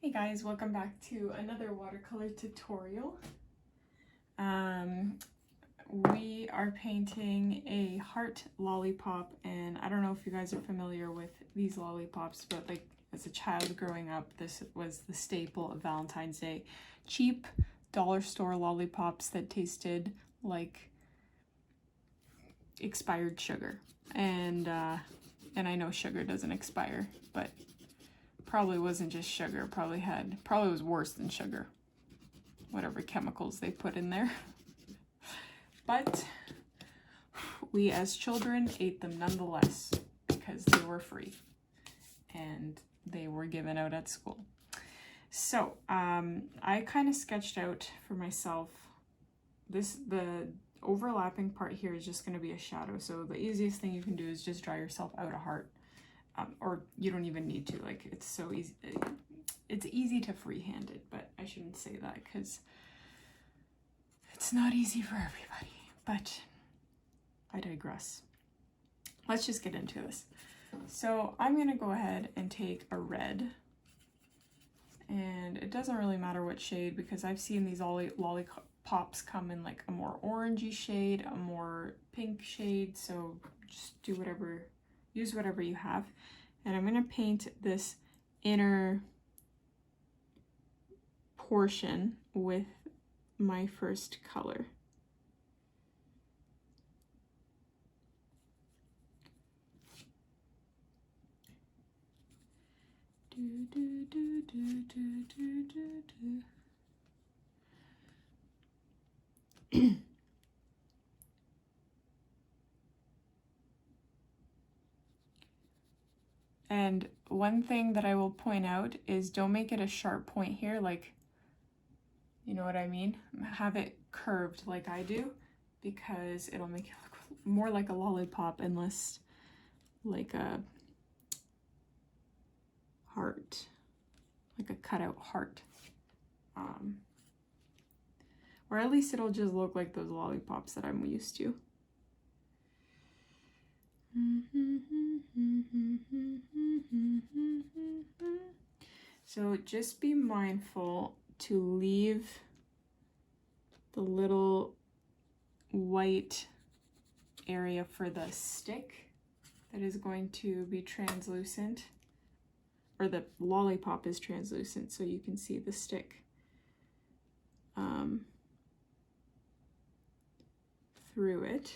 Hey guys, welcome back to another watercolor tutorial. We are painting a heart lollipop, and I don't know if you guys are familiar with these lollipops, but like as a child growing up, this was the staple of Valentine's Day. Cheap dollar store lollipops that tasted like expired sugar. And I know sugar doesn't expire, but probably wasn't just sugar, probably was worse than sugar, whatever chemicals they put in there. But we as children ate them nonetheless because they were free and they were given out at school. So I kind of sketched out for myself the overlapping part here is just going to be a shadow. So the easiest thing you can do is just draw yourself out a heart. Or you don't even need to, like, it's so easy. It's easy to freehand it, but I shouldn't say that because it's not easy for everybody, but I digress. Let's just get into this. So I'm going to go ahead and take a red, and it doesn't really matter what shade because I've seen these lollipops come in like a more orangey shade, a more pink shade, so just do whatever, use whatever you have. And I'm going to paint this inner portion with my first color. And one thing that I will point out is don't make it a sharp point here, like, you know what I mean? Have it curved like I do, because it'll make it look more like a lollipop and less like a heart, like a cutout heart. Or at least it'll just look like those lollipops that I'm used to. So just be mindful to leave the little white area for the stick that is going to be translucent, or the lollipop is translucent, so you can see the stick through it.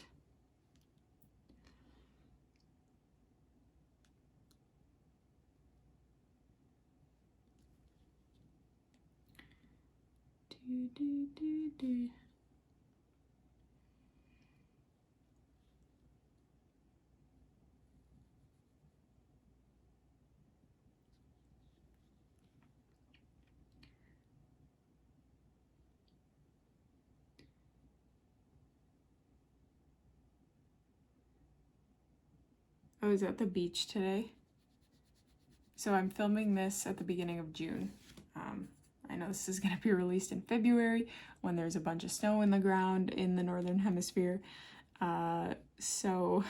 I was at the beach today. So I'm filming this at the beginning of June. I know this is going to be released in February when there's a bunch of snow in the ground in the Northern Hemisphere. So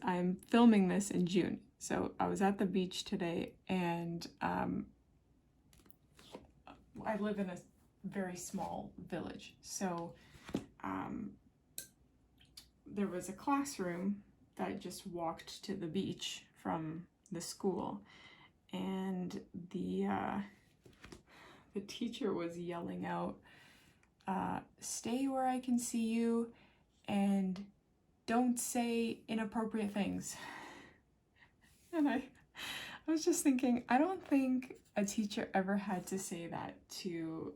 I'm filming this in June. So I was at the beach today, and I live in a very small village. So there was a classroom that just walked to the beach from the school, and the teacher was yelling out, stay where I can see you and don't say inappropriate things. And I was just thinking, I don't think a teacher ever had to say that to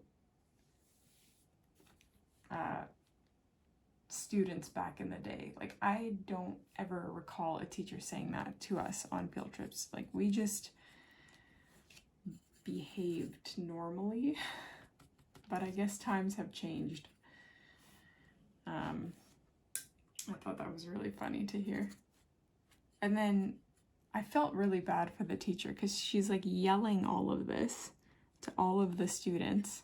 students back in the day. Like, I don't ever recall a teacher saying that to us on field trips. Like, we just behaved normally, but I guess times have changed. I thought that was really funny to hear. And then I felt really bad for the teacher because she's like yelling all of this to all of the students,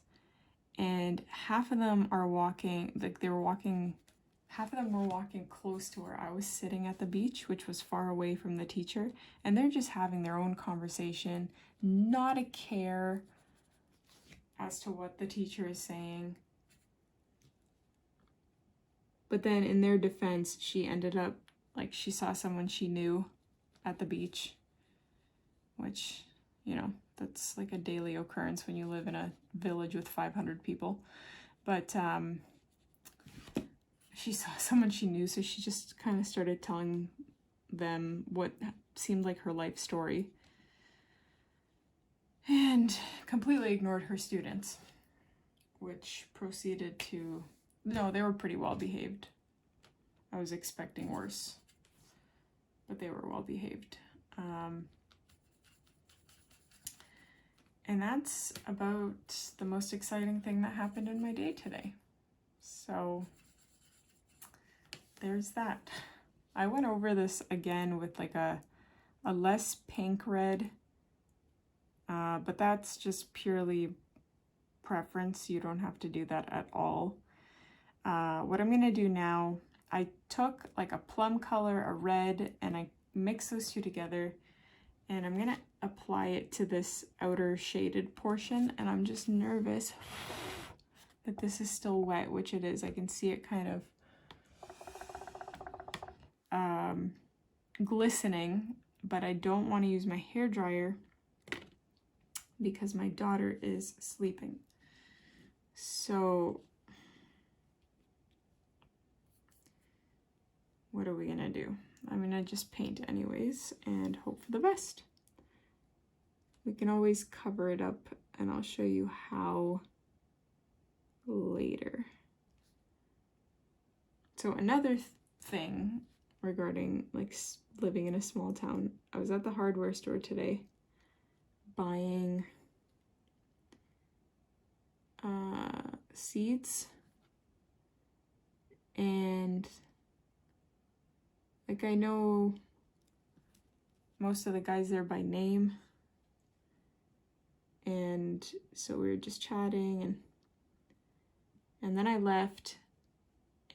and half of them are walking, like they were walking half of them were walking close to where I was sitting at the beach, which was far away from the teacher, and they're just having their own conversation, not a care as to what the teacher is saying. But then in their defense, she ended up, like, she saw someone she knew at the beach, which, you know, that's like a daily occurrence when you live in a village with 500 people. But she saw someone she knew, so she just kind of started telling them what seemed like her life story and completely ignored her students, which proceeded to, no, they were pretty well behaved. I was expecting worse, but they were well behaved. And that's about the most exciting thing that happened in my day today. So there's that. I went over this again with like a less pink red, but that's just purely preference. You don't have to do that at all. What I'm gonna do now, I took like a plum color, a red, and I mixed those two together, and I'm gonna apply it to this outer shaded portion, and I'm just nervous that this is still wet, which it is. I can see it kind of glistening, but I don't want to use my hair dryer because my daughter is sleeping. So what are we gonna do? I'm gonna just paint anyways and hope for the best. We can always cover it up, and I'll show you how later. So another thing regarding like living in a small town, I was at the hardware store today buying seeds, and like I know most of the guys there by name, and so we were just chatting, and then I left,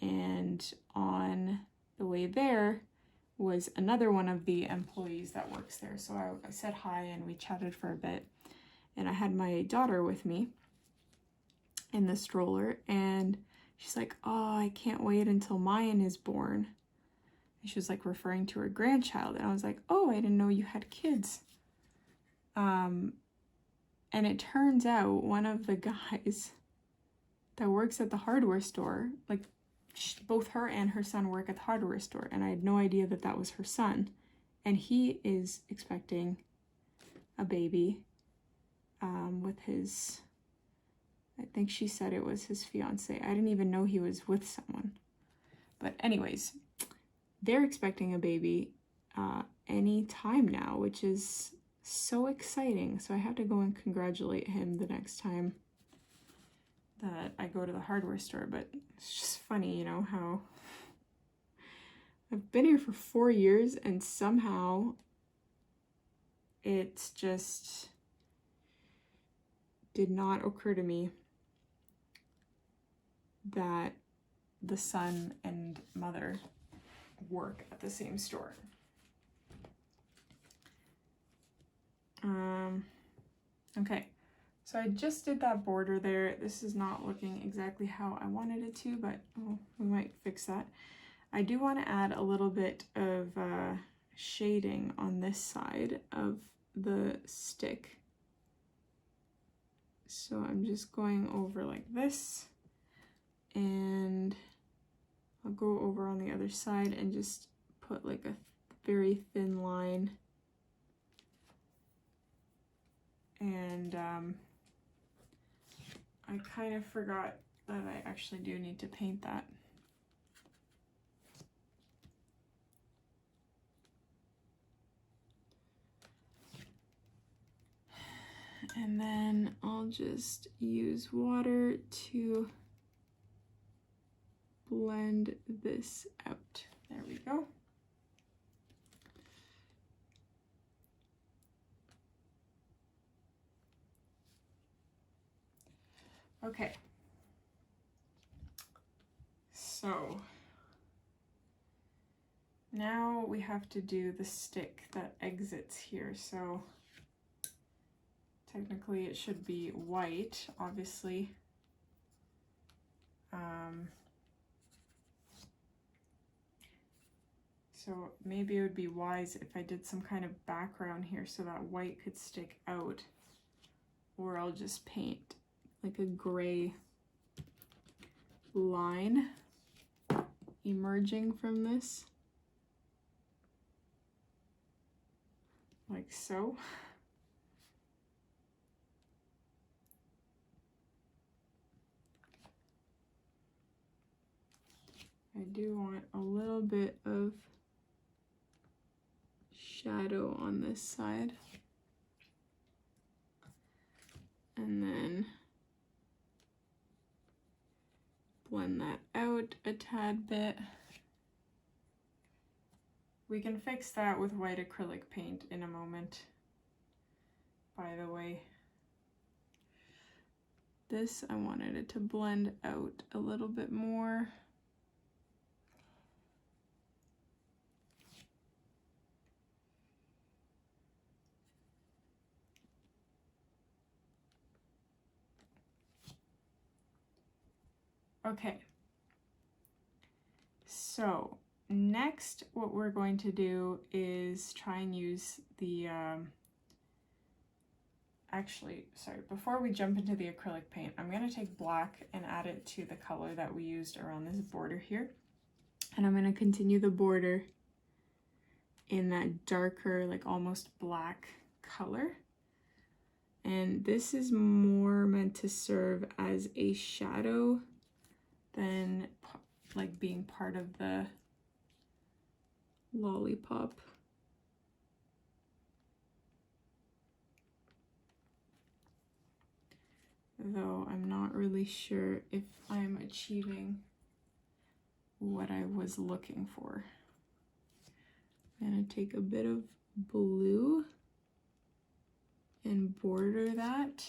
and on the way there was another one of the employees that works there. So I said hi and we chatted for a bit, and I had my daughter with me in the stroller, and she's like, oh, I can't wait until Mayan is born. And she was like referring to her grandchild, and I was like, oh, I didn't know you had kids. And it turns out one of the guys that works at the hardware store, like both her and her son work at the hardware store, and I had no idea that that was her son, and he is expecting a baby with his, I think she said it was his fiance. I didn't even know he was with someone. But anyways, they're expecting a baby any time now, which is so exciting. So I have to go and congratulate him the next time that I go to the hardware store. But it's just funny, you know, how I've been here for 4 years and somehow it's just did not occur to me that the son and mother work at the same store. Okay, so I just did that border there. This is not looking exactly how I wanted it to, but we might fix that. I do want to add a little bit of shading on this side of the stick. So I'm just going over like this, and I'll go over on the other side and just put like a very thin line. And I kind of forgot that I actually do need to paint that. And then I'll just use water to blend this out. There we go. Okay. So Now we have to do the stick that exits here. So technically it should be white, obviously. So maybe it would be wise if I did some kind of background here so that white could stick out, or I'll just paint like a gray line emerging from this, like so. I do want a little bit of shadow on this side. And then blend that out a tad bit. We can fix that with white acrylic paint in a moment, by the way. This, I wanted it to blend out a little bit more. Okay, so next what we're going to do is try and use the, actually, sorry, before we jump into the acrylic paint, I'm going to take black and add it to the color that we used around this border here. And I'm going to continue the border in that darker, like almost black color. And this is more meant to serve as a shadow than like being part of the lollipop. Though I'm not really sure if I'm achieving what I was looking for. I'm gonna take a bit of blue and border that.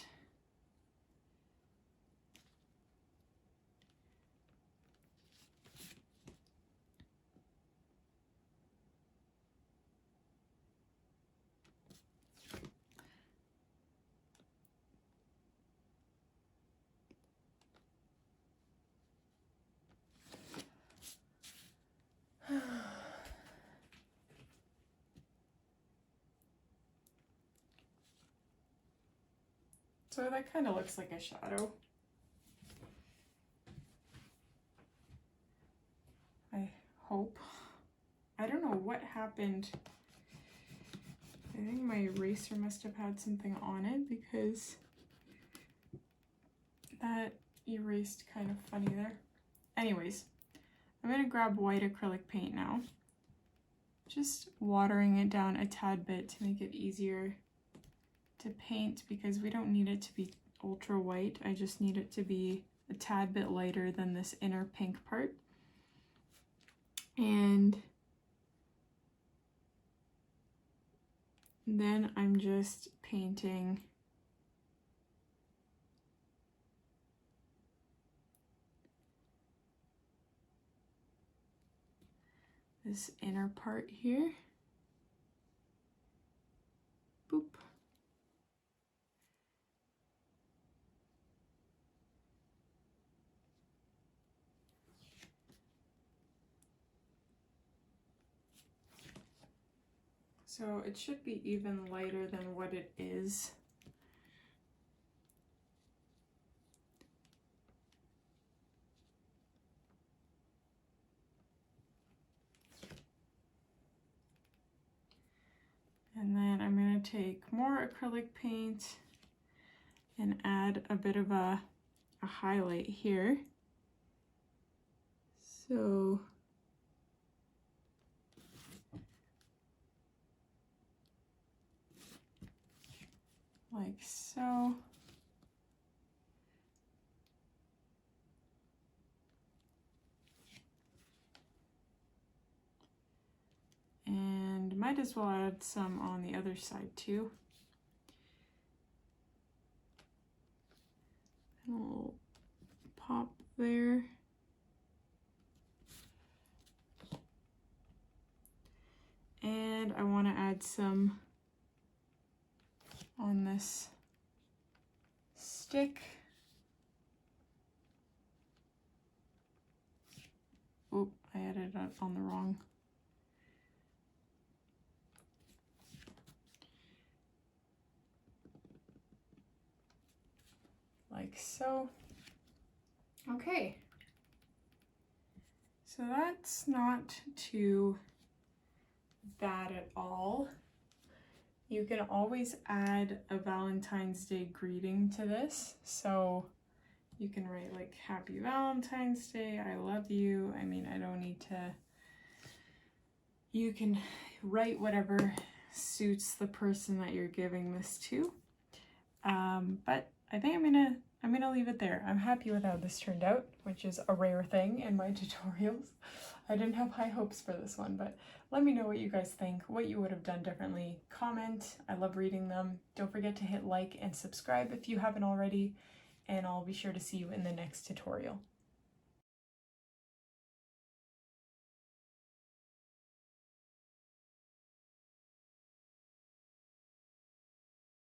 So that kind of looks like a shadow. I hope. I don't know what happened. I think my eraser must have had something on it because that erased kind of funny there. Anyways, I'm going to grab white acrylic paint now. Just watering it down a tad bit to make it easier to paint because we don't need it to be ultra white. I just need it to be a tad bit lighter than this inner pink part. And then I'm just painting this inner part here. Boop. So it should be even lighter than what it is. And then I'm going to take more acrylic paint and add a bit of a highlight here. So like so. And might as well add some on the other side too. And a little pop there. this stick. Oop, I added it on the wrong. Like so. Okay. So that's not too bad at all. You can always add a Valentine's Day greeting to this. So you can write like Happy Valentine's Day, I love you. I mean, I don't need to, you can write whatever suits the person that you're giving this to. But I think I'm gonna leave it there. I'm happy with how this turned out, which is a rare thing in my tutorials. I didn't have high hopes for this one, but let me know what you guys think, what you would have done differently. Comment, I love reading them. Don't forget to hit like and subscribe if you haven't already, and I'll be sure to see you in the next tutorial.